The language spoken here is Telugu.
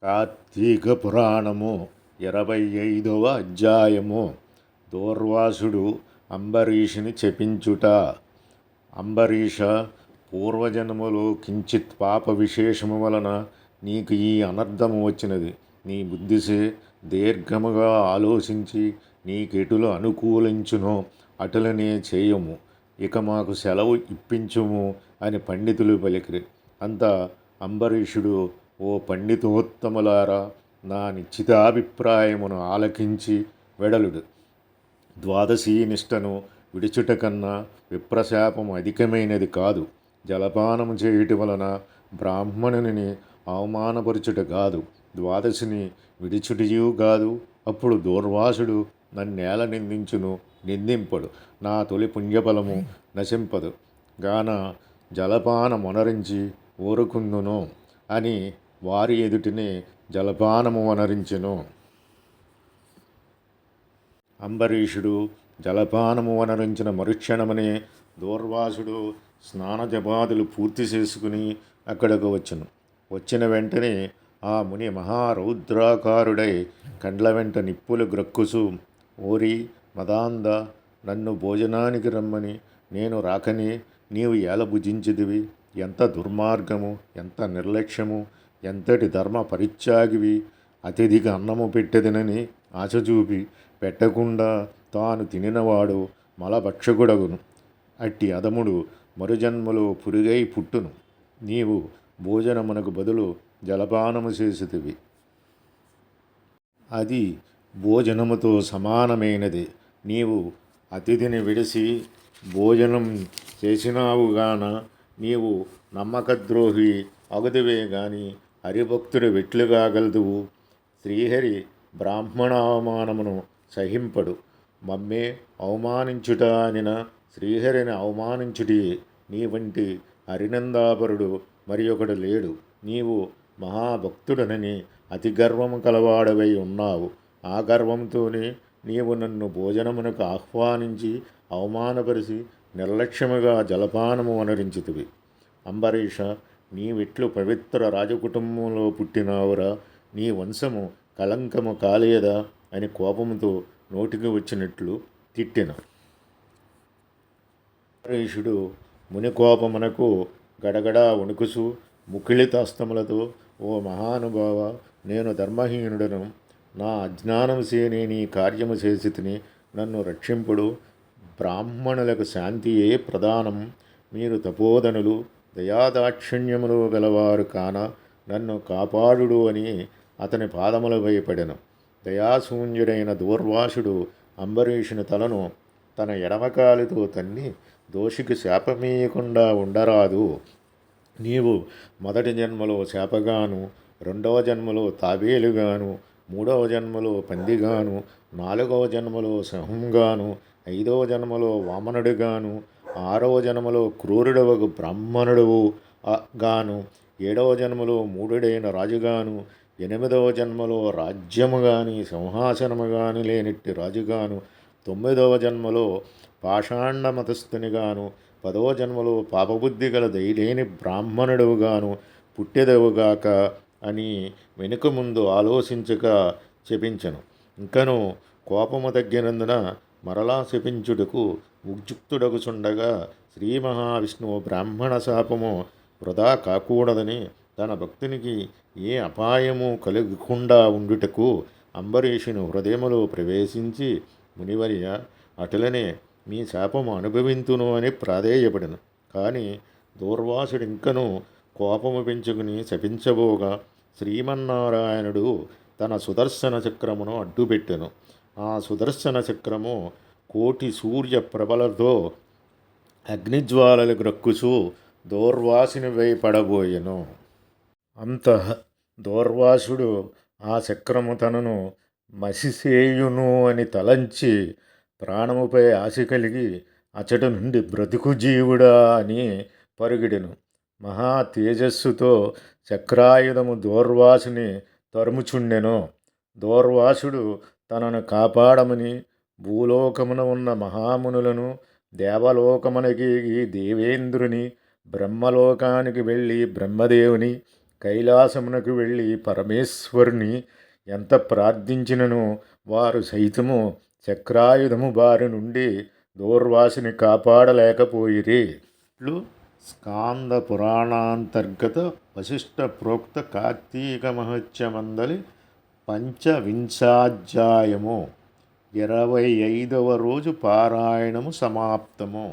కార్తీక పురాణము 25వ అధ్యాయము. దూర్వాసుడు అంబరీషుని చెప్పించుట. అంబరీష, పూర్వజన్మలో కించిత్ పాప విశేషము వలన నీకు ఈ అనర్థము వచ్చినది. నీ బుద్ధిసే దీర్ఘముగా ఆలోచించి నీకెటులు అనుకూలించునో అటులనే చేయము. ఇక మాకు సెలవు ఇప్పించుము అని పండితులు పలికిరి. అంత అంబరీషుడు, ఓ పండితోత్తములారా, నా నిశ్చితాభిప్రాయమును ఆలకించి వెడలుడు. ద్వాదశీ నిష్టను విడుచుట కన్నా విప్రశాపము అధికమైనది కాదు. జలపానము చేయుట వలన బ్రాహ్మణుని అవమానపరచుట కాదు, ద్వాదశిని విడిచుటయూ కాదు. అప్పుడు దూర్వాసుడు నన్నేల నిందించును, నిందింపడు. నా తొలి పుణ్యఫలము నశింపదు గాన జలపానమునరించి ఊరుకుందును అని వారి ఎదుటినే జలపానము వనరించెను. అంబరీషుడు జలపానము వనరించిన మరుక్షణమనే దూర్వాసుడు స్నానజపాదులు పూర్తి చేసుకుని అక్కడకు వచ్చును. వచ్చిన వెంటనే ఆ ముని మహారౌద్రాకారుడై కండ్ల వెంట నిప్పులు గ్రక్కుసు, ఓరి మదాంద, నన్ను భోజనానికి రమ్మని నేను రాకనే నీవు ఏల భుజించిదివి? ఎంత దుర్మార్గము, ఎంత నిర్లక్ష్యము, ఎంతటి ధర్మ పరిత్యాగివి! అతిథికి అన్నము పెట్టెదనని ఆశ చూపి పెట్టకుండా తాను తినినవాడు మలభక్షకుడగును. అట్టి అదముడు మరుజన్మలో పురుగై పుట్టును. నీవు భోజనమునకు బదులు జలపానము చేసితివి. అది భోజనముతో సమానమైనది. నీవు అతిథిని విడిసి భోజనం చేసినావుగాన నీవు నమ్మకద్రోహి అగుదువే గాని హరిభక్తుడు వెట్లుగాగలదువు. శ్రీహరి బ్రాహ్మణ అవమానమును సహింపడు. మమ్మే అవమానించుట అనిన శ్రీహరిని అవమానించుటి. నీ వంటి హరినందాపరుడు మరి ఒకడు లేడు. నీవు మహాభక్తుడనని అతి గర్వము కలవాడవై ఉన్నావు. ఆ గర్వంతోనే నీవు నన్ను భోజనమునకు ఆహ్వానించి అవమానపరిచి నిర్లక్ష్యముగా జలపానము వనరించితివి. అంబరీష, నీవిట్లు పవిత్ర రాజకుటుంబంలో పుట్టినావురా, నీ వంశము కళంకము కాలేదా అని కోపముతో నోటికి వచ్చినట్లు తిట్టిన. అంబరీషుడు ముని కోపమునకు గడగడా వణుకుసు ముఖిళితాస్తములతో, ఓ మహానుభావ, నేను ధర్మహీనుడను. నా అజ్ఞానముసే నేను ఈ కార్యము చేసి తిని, నన్ను రక్షింపుడు. బ్రాహ్మణులకు శాంతియే ప్రధానం. మీరు తపోధనులు, దయాదాక్షిణ్యములు గలవారు కాన నన్ను కాపాడుడు అని అతని పాదములపై పడెను. దయాశూన్యుడైన దూర్వాసుడు అంబరీషుని తలను తన ఎడమకాలితో తన్ని, దోషికి శాపమీయకుండా ఉండరాదు. నీవు మొదటి జన్మలో శాపగాను, రెండవ జన్మలో తాబేలుగాను, మూడవ జన్మలో పందిగాను, నాలుగవ జన్మలో సింహంగాను, ఐదవ జన్మలో వామనుడిగాను, ఆరవ జన్మలో క్రూరుడవగు బ్రాహ్మణుడవు గాను, ఏడవ జన్మలో మూఢుడైన రాజుగాను, ఎనిమిదవ జన్మలో రాజ్యము గాని సింహాసనము గాని లేనిట్టి రాజుగాను, తొమ్మిదవ జన్మలో పాషాండ మతస్థునిగాను, పదవ జన్మలో పాపబుద్ధి గల దయలేని బ్రాహ్మణుడుగాను పుట్టెదవుగాక అని వెనుక ముందు ఆలోచించక చెప్పించను. ఇంకను కోపము తగ్గినందున మరలా శపించుటకు ఉద్యుక్తుడగుచుండగా శ్రీ మహావిష్ణువు బ్రాహ్మణ శాపము వృధా కాకూడదని తన భక్తునికి ఏ అపాయము కలగకుండా ఉండుటకు అంబరీషుని హృదయములో ప్రవేశించి, మునివర్య, అటులనే మీ శాపము అనుభవింతును అని ప్రాధేయపడను. కానీ దూర్వాసుడింకను కోపము పెంచుకుని శపించబోగా శ్రీమన్నారాయణుడు తన సుదర్శన చక్రమును అడ్డుపెట్టెను. ఆ సుదర్శన చక్రము కోటి సూర్య ప్రభలతో అగ్నిజ్వాలలు గ్రక్కుచూ దూర్వాసునిపై పడబోయెను. అంత దూర్వాసుడు ఆ చక్రము తనను మసిసేయును అని తలంచి ప్రాణముపై ఆశ కలిగి అచట నుండి బ్రతుకు జీవుడా అని పరుగిడెను. మహా తేజస్సుతో చక్రాయుధము దూర్వాసుని తరుముచుండెను. దూర్వాసుడు తనను కాపాడమని భూలోకమున ఉన్న మహామునులను, దేవలోకమునకి దేవేంద్రుని, బ్రహ్మలోకానికి వెళ్ళి బ్రహ్మదేవుని, కైలాసమునకు వెళ్ళి పరమేశ్వరుని ఎంత ప్రార్థించినను వారు సైతము చక్రాయుధము బారి నుండి దూర్వాసుని కాపాడలేకపోయిరి. ఇట్లు స్కాంద పురాణాంతర్గత వశిష్ఠ ప్రోక్త కార్తీక మహత్యమందలి పంచవింశాధ్యాయము 25వ రోజు పారాయణము సమాప్తము.